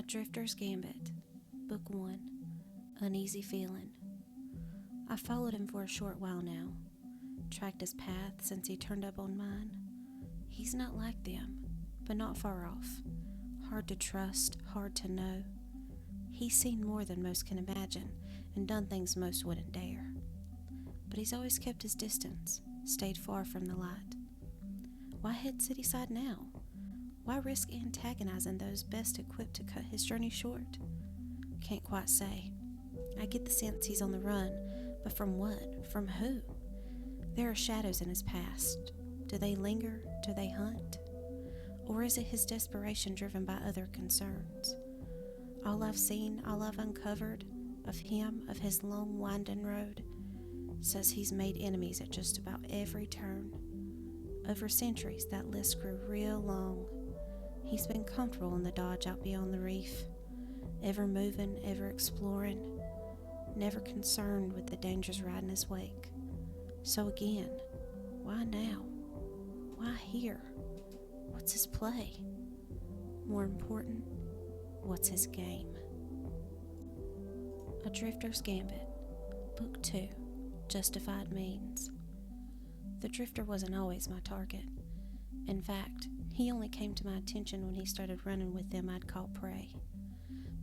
Drifter's Gambit, Book 1, Uneasy Feeling. I followed him for a short while now, tracked his path since he turned up on mine. He's not like them, but not far off. Hard to trust, hard to know. He's seen more than most can imagine, and done things most wouldn't dare. But he's always kept his distance, stayed far from the light. Why head cityside now? Why risk antagonizing those best equipped to cut his journey short? Can't quite say. I get the sense he's on the run, but from what? From who? There are shadows in his past. Do they linger? Do they hunt? Or is it his desperation driven by other concerns? All I've seen, all I've uncovered of him, of his long winding road, says he's made enemies at just about every turn. Over centuries, that list grew real long. He's been comfortable in the dodge out beyond the reef, ever moving, ever exploring, never concerned with the dangers riding his wake. So again, why now? Why here? What's his play? More important, what's his game? A Drifter's Gambit, Book 2, Justified Means. The Drifter wasn't always my target. In fact, he only came to my attention when he started running with them I'd call prey.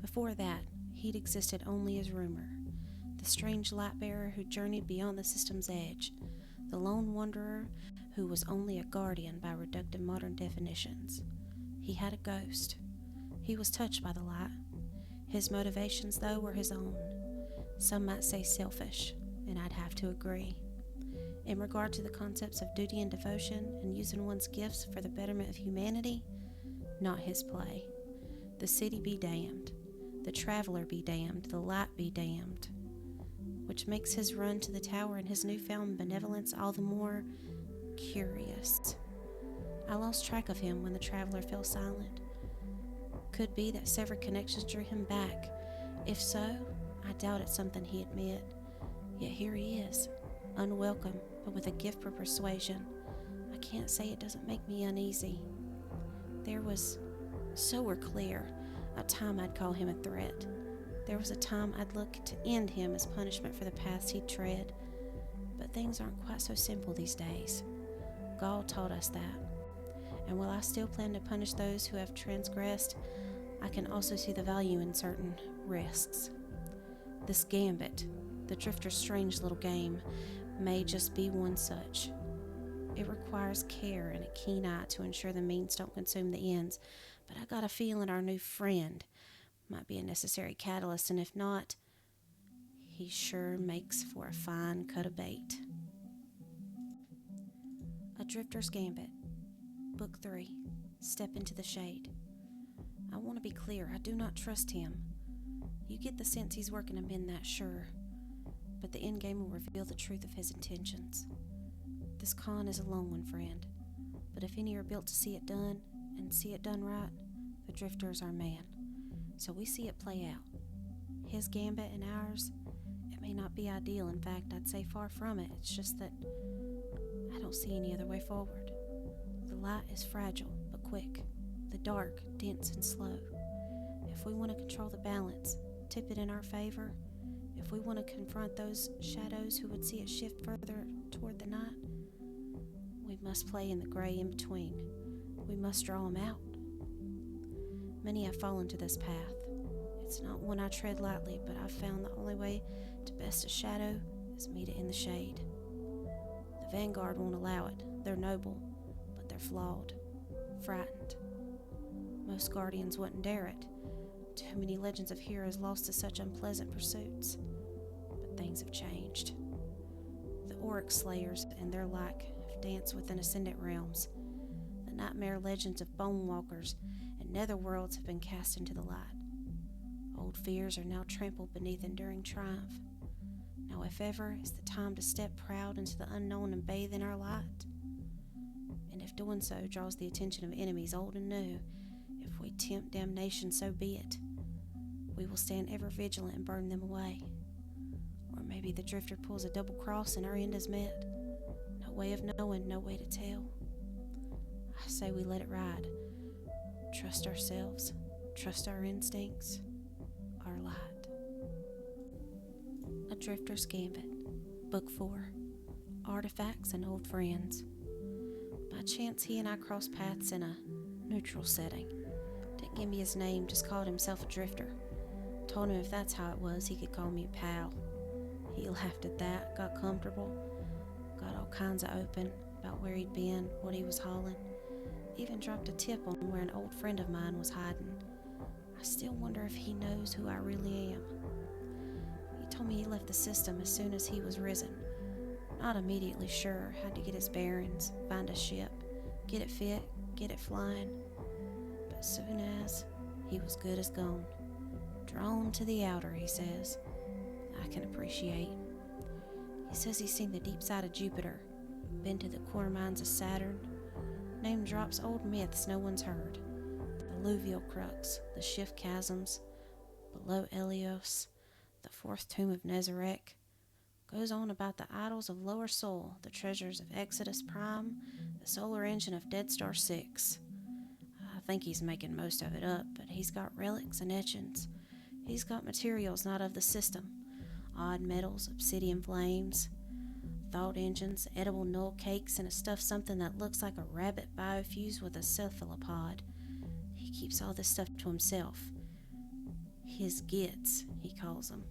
Before that, he'd existed only as rumor, the strange light-bearer who journeyed beyond the system's edge, the lone wanderer who was only a guardian by reductive modern definitions. He had a ghost. He was touched by the light. His motivations, though, were his own. Some might say selfish, and I'd have to agree. In regard to the concepts of duty and devotion and using one's gifts for the betterment of humanity, not his play. The city be damned, the traveler be damned, the light be damned, which makes his run to the tower and his newfound benevolence all the more curious. I lost track of him when the traveler fell silent. Could be that severed connections drew him back. If so, I doubt it's something he'd admit. Yet here he is, unwelcome, but with a gift for persuasion. I can't say it doesn't make me uneasy. There was, so we're clear, a time I'd call him a threat. There was a time I'd look to end him as punishment for the paths he'd tread. But things aren't quite so simple these days. Gaul taught us that. And while I still plan to punish those who have transgressed, I can also see the value in certain risks. This gambit, the Drifter's strange little game, may just be one such. It requires care and a keen eye to ensure the means don't consume the ends, but I got a feeling our new friend might be a necessary catalyst, and if not, he sure makes for a fine cut of bait. A Drifter's Gambit, Book 3, Step into the Shade. I want to be clear, I do not trust him. You get the sense he's working to mend that, sure, but the endgame will reveal the truth of his intentions. This con is a long one, friend, but if any are built to see it done, and see it done right, the Drifter is our man. So we see it play out. His gambit and ours, it may not be ideal. In fact, I'd say far from it. It's just that I don't see any other way forward. The light is fragile, but quick. The dark, dense and slow. If we want to control the balance, tip it in our favor, if we want to confront those shadows who would see it shift further toward the night, we must play in the gray in between. We must draw them out. Many have fallen to this path. It's not one I tread lightly, but I've found the only way to best a shadow is meet it in the shade. The vanguard won't allow it. They're noble, but they're flawed, frightened. Most guardians wouldn't dare it. Too many legends of heroes lost to such unpleasant pursuits. But things have changed. The Auric Slayers and their like have danced within ascendant realms. The nightmare legends of bone walkers and netherworlds have been cast into the light. Old fears are now trampled beneath enduring triumph. Now if ever is the time to step proud into the unknown and bathe in our light. And if doing so draws the attention of enemies old and new, if we tempt damnation, so be it. We will stand ever vigilant and burn them away. Or maybe the Drifter pulls a double cross and our end is met. No way of knowing, no way to tell. I say we let it ride. Trust ourselves, trust our instincts, our light. A Drifter's Gambit, Book 4, Artifacts and Old Friends. By chance, he and I crossed paths in a neutral setting. Didn't give me his name, just called himself a drifter. Told him if that's how it was, he could call me a pal. He laughed at that, got comfortable, got all kinds of open about where he'd been, what he was hauling. Even dropped a tip on where an old friend of mine was hiding. I still wonder if he knows who I really am. He told me he left the system as soon as he was risen. Not immediately sure, had to get his bearings, find a ship, get it fit, get it flying. But soon as, he was good as gone. Drawn to the outer, he says. I can appreciate. He says he's seen the deep side of Jupiter, been to the core mines of Saturn. Name drops old myths no one's heard. The alluvial crux, the shift chasms, below Elios, the fourth tomb of Nezarec. Goes on about the idols of lower soul, the treasures of Exodus Prime, the solar engine of Dead Star 6. I think he's making most of it up, but he's got relics and etchings. He's got materials not of the system. Odd metals, obsidian flames, thought engines, edible null cakes, and a stuffed something that looks like a rabbit biofused with a cephalopod. He keeps all this stuff to himself. His gits, he calls them.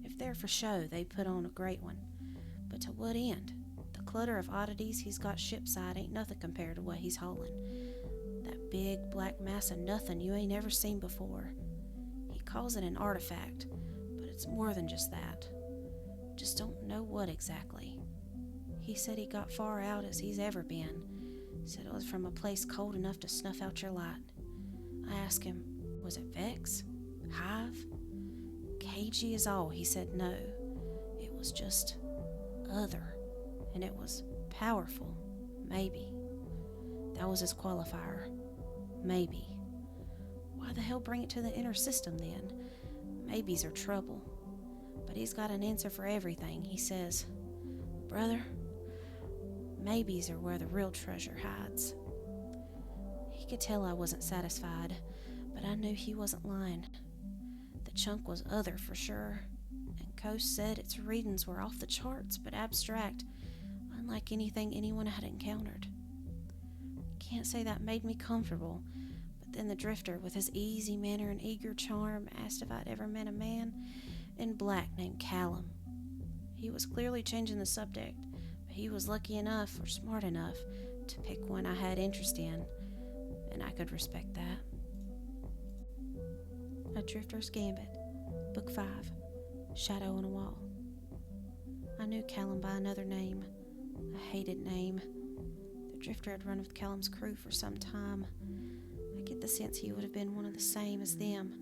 If they're for show, they put on a great one. But to what end? The clutter of oddities he's got shipside ain't nothing compared to what he's hauling. That big black mass of nothing you ain't ever seen before. He calls it an artifact, but it's more than just that. Just don't know what exactly. He said he got far out as he's ever been. Said it was from a place cold enough to snuff out your light. I asked him, was it Vex? Hive? Cagey as all, he said no. It was just other, and it was powerful, maybe. That was his qualifier, maybe. Why the hell bring it to the inner system then? Maybes are trouble. But he's got an answer for everything. He says, brother, maybes are where the real treasure hides. He could tell I wasn't satisfied, but I knew he wasn't lying. The chunk was other for sure, and Coast said its readings were off the charts but abstract, unlike anything anyone had encountered. Can't say that made me comfortable, but then the drifter, with his easy manner and eager charm, asked if I'd ever met a man in black named Callum. He was clearly changing the subject, but he was lucky enough or smart enough to pick one I had interest in, and I could respect that. A Drifter's Gambit, Book 5, Shadow on a Wall. I knew Callum by another name, a hated name. The drifter had run with Callum's crew for some time. I get the sense he would have been one of the same as them,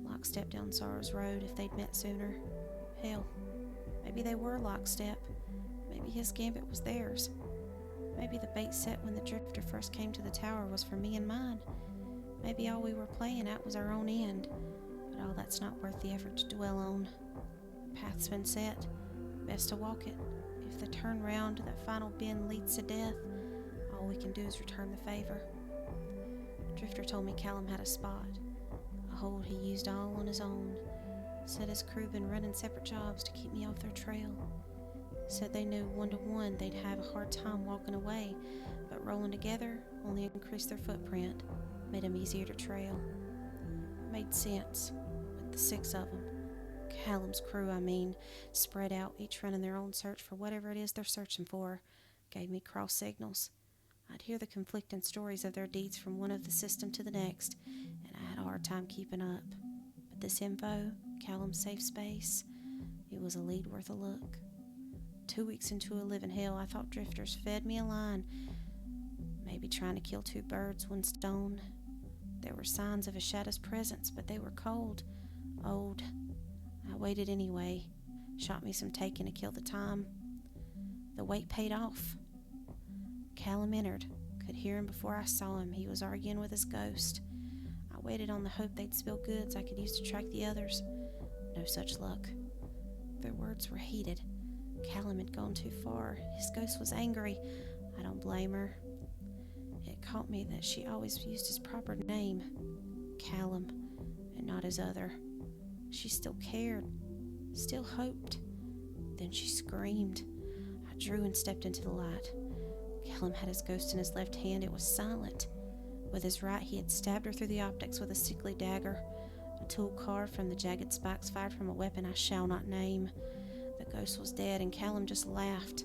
lockstep down Sorrow's Road if they'd met sooner. Hell, maybe they were lockstep. Maybe his gambit was theirs. Maybe the bait set when the drifter first came to the tower was for me and mine. Maybe all we were playing at was our own end, but all that's not worth the effort to dwell on. The path's been set, best to walk it. If the turn round to that final bend leads to death, all we can do is return the favor. Drifter told me Callum had a spot, a hold he used all on his own. Said his crew been running separate jobs to keep me off their trail. Said they knew 1-to-1 they'd have a hard time walking away, but rolling together only increased their footprint, made them easier to trail. Made sense, with the 6 of them. Callum's crew, I mean, spread out, each running their own search for whatever it is they're searching for, gave me cross signals. I'd hear the conflicting stories of their deeds from one of the system to the next, and I had a hard time keeping up. But this info, Callum's safe space, it was a lead worth a look. 2 weeks into a living hell, I thought drifters fed me a line, maybe trying to kill 2 birds, 1 stone. There were signs of a shadow's presence, but they were cold, old. I waited anyway, shot me some taking to kill the time. The wait paid off. Callum entered, could hear him before I saw him. He was arguing with his ghost. I waited on the hope they'd spill goods I could use to track the others. No such luck. Their words were heated. Callum had gone too far. His ghost was angry. I don't blame her. It caught me that she always used his proper name, Callum. his other. She still cared, still hoped. Then she screamed. I drew and stepped into the light. Callum had his ghost in his left hand. It was silent. With his right, he had stabbed her through the optics with a sickly dagger, a tool carved from the jagged spikes fired from a weapon I shall not name. The ghost was dead, and Callum just laughed.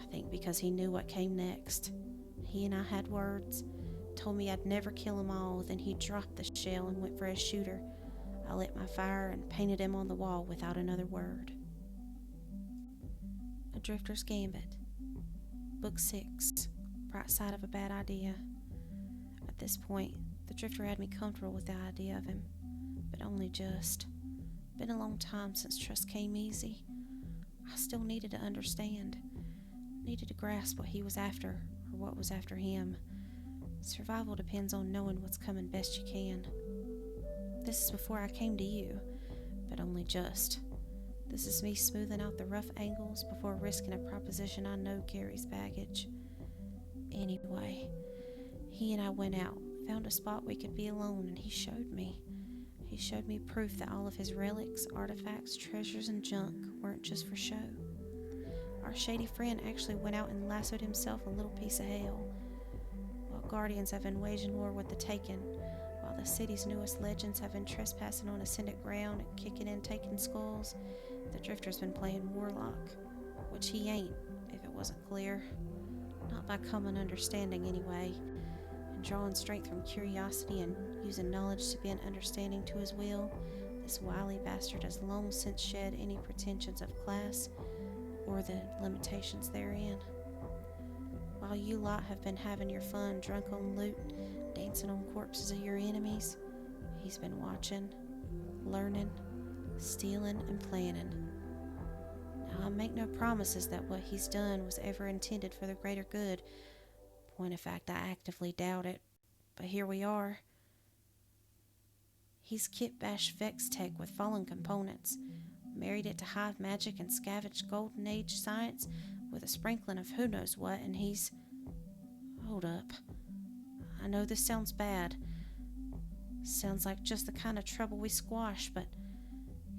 I think because he knew what came next. He and I had words. Told me I'd never kill him all. Then he dropped the shell and went for his shooter. I lit my fire and painted him on the wall without another word. A Drifter's Gambit, Book 6, Bright Side of a Bad Idea. At this point, the Drifter had me comfortable with the idea of him, but only just. Been a long time since trust came easy. I still needed to understand, needed to grasp what he was after, or what was after him. Survival depends on knowing what's coming best you can. This is before I came to you, but only just. This is me smoothing out the rough angles before risking a proposition I know carries baggage. Anyway, he and I went out, found a spot we could be alone, and he showed me. He showed me proof that all of his relics, artifacts, treasures, and junk weren't just for show. Our shady friend actually went out and lassoed himself a little piece of hell. While Guardians have been waging war with the Taken, while the city's newest legends have been trespassing on ascended ground and kicking and taking skulls, the Drifter's been playing Warlock, which he ain't, if it wasn't clear. Not by common understanding, anyway, and drawing strength from curiosity and using knowledge to bend understanding to his will. This wily bastard has long since shed any pretensions of class or the limitations therein. While you lot have been having your fun, drunk on loot, dancing on corpses of your enemies, he's been watching, learning, stealing, and planning. Now, I make no promises that what he's done was ever intended for the greater good. Point of fact, I actively doubt it. But here we are. He's kit-bashed Vex Tech with fallen components, married it to hive magic and scavenged golden age science with a sprinkling of who knows what, and he's... Hold up. I know this sounds bad. Sounds like just the kind of trouble we squash, but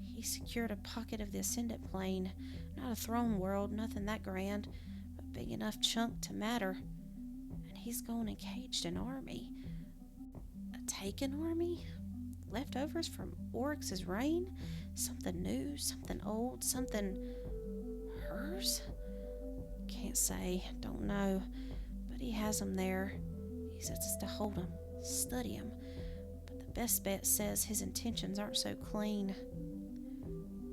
he secured a pocket of the Ascendant Plane. Not a throne world, nothing that grand, but big enough chunk to matter. And he's gone and caged an army. A Taken army? Leftovers from Oryx's reign? Something new, something old, something... hers? Can't say, don't know, but he has them there. He says us to hold them, study them, but the best bet says his intentions aren't so clean.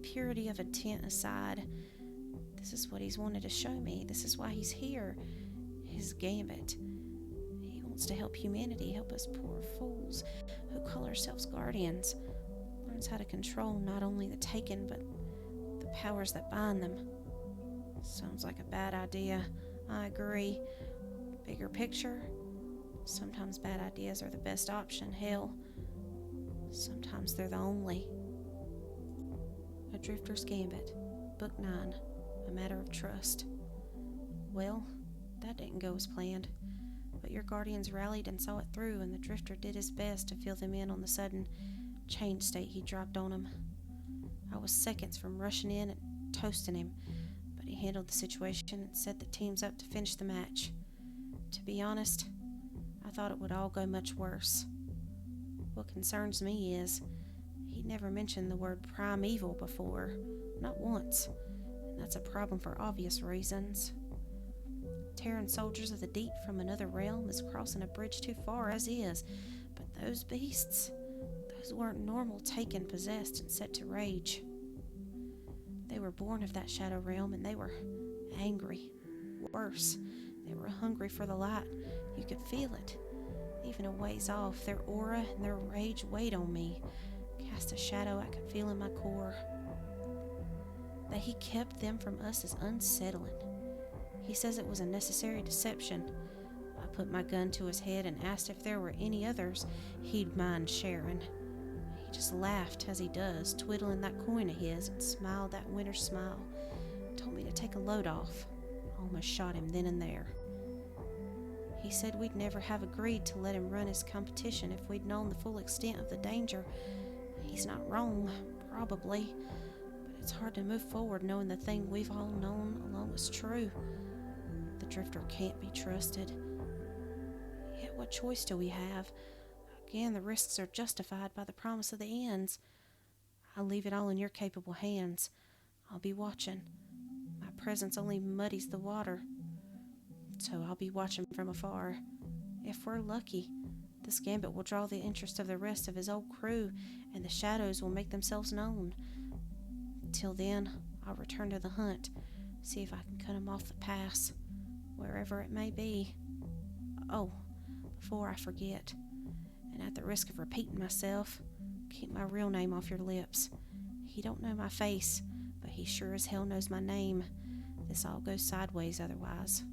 Purity of intent aside, this is what he's wanted to show me. This is why he's here. His gambit. He wants to help humanity, help us poor fools who call ourselves guardians. Learns how to control not only the Taken, but the powers that bind them. Sounds like a bad idea. I agree. Bigger picture? Sometimes bad ideas are the best option. Hell, sometimes they're the only. A Drifter's Gambit, Book 9, A Matter of Trust. Well, that didn't go as planned, but your guardians rallied and saw it through, and the Drifter did his best to fill them in on the sudden change state he dropped on him. I was seconds from rushing in and toasting him, but he handled the situation and set the teams up to finish the match. To be honest, I thought it would all go much worse. What concerns me is, he never mentioned the word primeval before, not once, and that's a problem for obvious reasons. Tearing soldiers of the deep from another realm is crossing a bridge too far as is, but those beasts, those weren't normal, taken, possessed, and set to rage. They were born of that shadow realm, and they were angry. Worse, they were hungry for the light. You could feel it. Even a ways off, their aura and their rage weighed on me, cast a shadow I could feel in my core. That he kept them from us is unsettling. He says it was a necessary deception. I put my gun to his head and asked if there were any others he'd mind sharing. He just laughed, as he does, twiddling that coin of his, and smiled that winter smile. Told me to take a load off. Almost shot him then and there. He said we'd never have agreed to let him run his competition if we'd known the full extent of the danger. He's not wrong, probably, but it's hard to move forward knowing the thing we've all known along is true. The drifter can't be trusted. Yet what choice do we have? Again, the risks are justified by the promise of the ends. I'll leave it all in your capable hands. I'll be watching. My presence only muddies the water, so I'll be watching from afar. If we're lucky, this Gambit will draw the interest of the rest of his old crew, and the shadows will make themselves known. Till then, I'll return to the hunt, see if I can cut him off the pass, wherever it may be. Oh, before I forget, and at the risk of repeating myself, keep my real name off your lips. He don't know my face, but he sure as hell knows my name. This all goes sideways otherwise.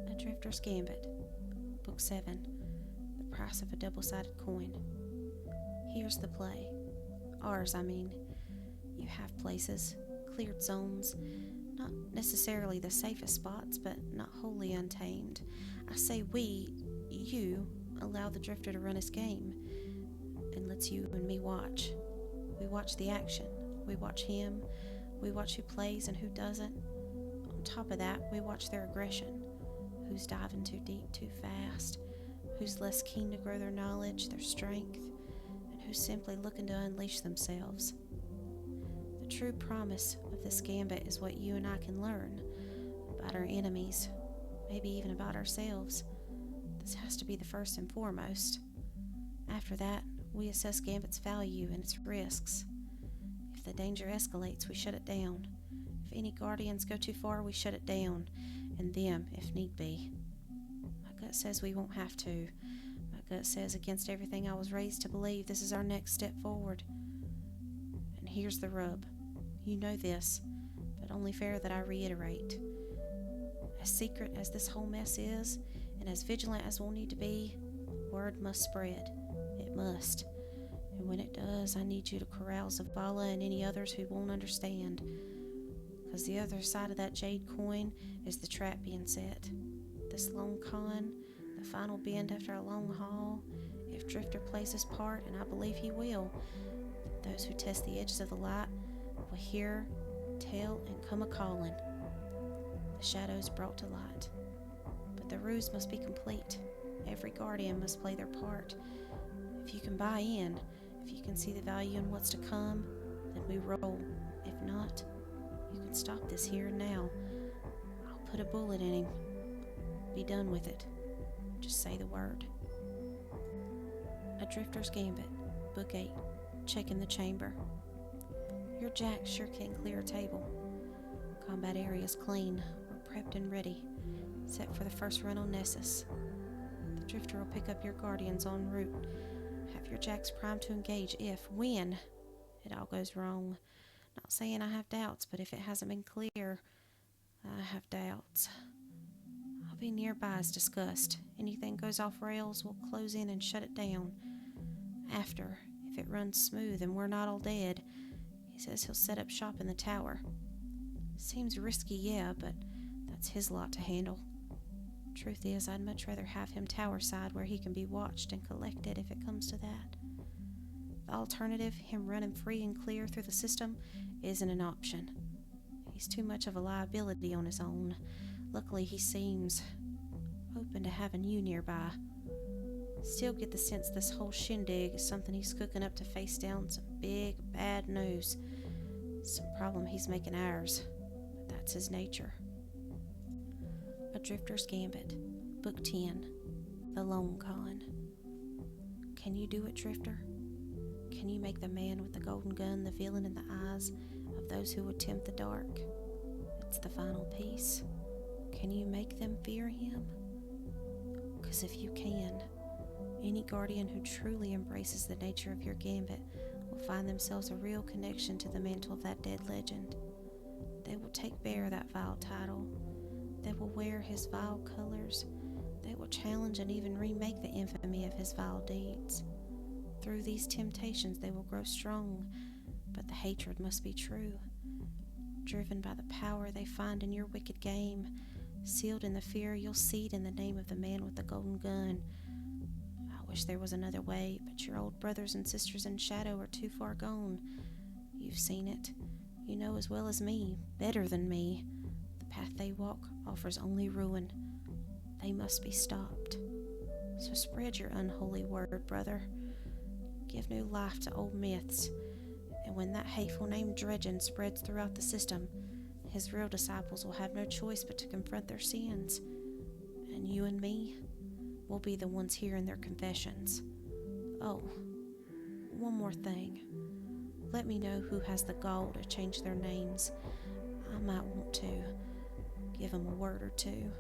A Drifter's Gambit, Book 7, The Price of a Double-Sided Coin. Here's the play. Ours, I mean. You have places, cleared zones, not necessarily the safest spots, but not wholly untamed. I say we, you, allow the Drifter to run his game, and lets you and me watch. We watch the action. We watch him. We watch who plays and who doesn't. On top of that, we watch their aggression. Who's diving too deep too fast, who's less keen to grow their knowledge, their strength, and who's simply looking to unleash themselves. The true promise of this Gambit is what you and I can learn about our enemies, maybe even about ourselves. This has to be the first and foremost. After that, we assess Gambit's value and its risks. If the danger escalates, we shut it down. If any guardians go too far, we shut it down, and them if need be. My gut says we won't have to. My gut says, against everything I was raised to believe, this is our next step forward. And here's the rub. You know this, but only fair that I reiterate. As secret as this whole mess is, and as vigilant as we'll need to be, word must spread. It must. And when it does, I need you to corral Zavala and any others who won't understand. Because the other side of that jade coin is the trap being set. This lone con, the final bend after a long haul, if Drifter plays his part, and I believe he will, those who test the edges of the light will hear, tell, and come a-calling. The shadows brought to light. But the ruse must be complete. Every guardian must play their part. If you can buy in, if you can see the value in what's to come, then we roll. If not, you can stop this here and now. I'll put a bullet in him. Be done with it. Just say the word. A Drifter's Gambit, Book 8, Checking the Chamber. Your Jack sure can clear a table. Combat area's clean. We're prepped and ready, set for the first run on Nessus. The Drifter will pick up your guardians en route. Have your Jacks primed to engage if, when, it all goes wrong. Not saying I have doubts, but if it hasn't been clear, I have doubts. I'll be nearby as discussed. Anything goes off rails, we'll close in and shut it down. After, if it runs smooth and we're not all dead, he says he'll set up shop in the tower. Seems risky, yeah, but that's his lot to handle. Truth is, I'd much rather have him tower side where he can be watched and collected if it comes to that. The alternative, him running free and clear through the system, isn't an option. He's too much of a liability on his own. Luckily, he seems open to having you nearby. Still get the sense this whole shindig is something he's cooking up to face down some big, bad news. Some problem he's making ours, but that's his nature. A Drifter's Gambit, Book 10, The Lone Con. Can you do it, Drifter? Can you make the man with the golden gun the villain in the eyes of those who would tempt the dark? It's the final piece. Can you make them fear him? 'Cause if you can, any guardian who truly embraces the nature of your Gambit will find themselves a real connection to the mantle of that dead legend. They will take bear that vile title. They will wear his vile colors. They will challenge and even remake the infamy of his vile deeds. Through these temptations they will grow strong, but the hatred must be true. Driven by the power they find in your wicked game, sealed in the fear you'll seed in the name of the man with the golden gun. I wish there was another way, but your old brothers and sisters in shadow are too far gone. You've seen it. You know as well as me, better than me. The path they walk offers only ruin. They must be stopped. So spread your unholy word, brother. Give new life to old myths. And when that hateful name Dredgen spreads throughout the system, his real disciples will have no choice but to confront their sins. And you and me will be the ones hearing their confessions. Oh, one more thing. Let me know who has the gall to change their names. I might want to give them a word or two.